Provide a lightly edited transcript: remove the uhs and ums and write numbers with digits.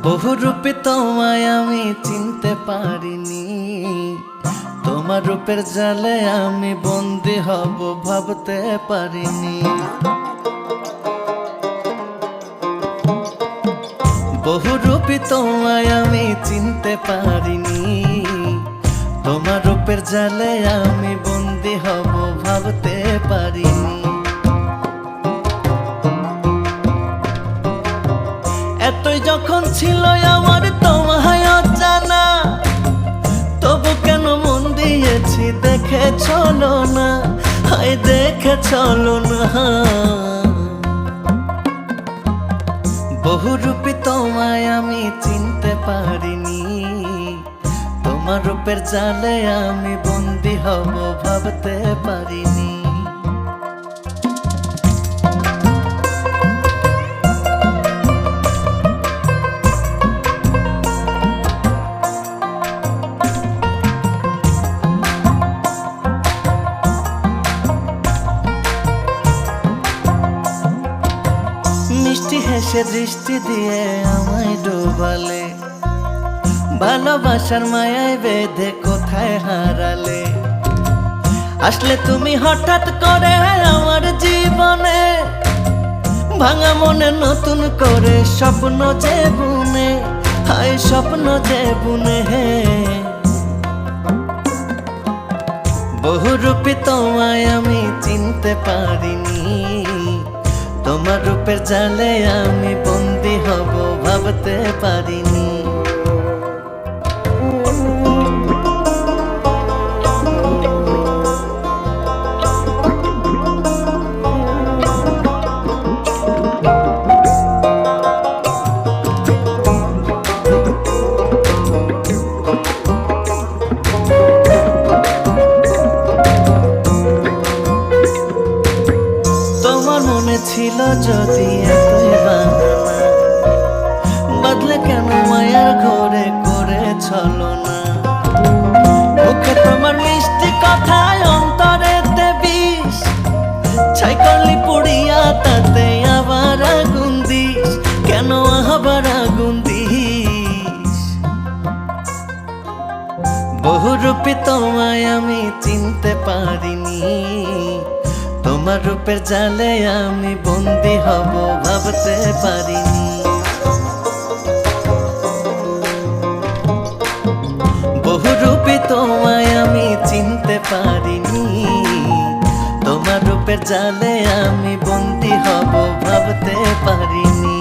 বহুরূপে তোমায় আমি চিনতে পারিনি, তোমার রূপের জালে আমি বন্দী হব ভাবতে পারিনি। বহুরূপী তোমায় আমি চিনতে পারিনি, তোমার রূপের জালে আমি বন্দী হব ভাবতে পারিনি। এতই যখন ছিল আমার তোমায় অজানা, তবু কেন মন দিয়েছি দেখে চলো না, হায় দেখে চলো না। বহুরূপী তোমায় আমি চিনতে পারিনি, তোমার রূপের জালে আমি বন্দী হব ভাবতে পারিনি। মিষ্টি হেসে দৃষ্টি দিয়ে আমায় ডোবালে, ভালোবাসার মায়ায় বেঁধে কোথায় হারালে। আসলে তুমি হঠাৎ করে আমার জীবনে, ভাঙা মনে নতুন করে স্বপ্ন যে বুনে, হায় স্বপ্ন যে বুনে। বহুরূপী তোমায় আমি চিনতে পারিনি, তোমার রূপের জালে আমি বন্দী হব ভাবতে পারিনি। ছিল যদি এতই বাহানা, বদলে কেন মায়ার ঘরে করে চলো না। মুখে তোমার মিষ্টি কথায় অন্তরেতে বিষ, ছাই করলি পুড়িয়া তাতে আবার আগুন দিস, কেন আবার আগুন দিস। বহুরূপী তোমায় আমি চিনতে পারিনি, তোমার রূপের জালে আমি বন্দী হব ভাবতে পারিনি। বহুরূপী তোমায় আমি চিনতে পারিনি, তোমার রূপের জালে আমি বন্দী হব ভাবতে পারিনি।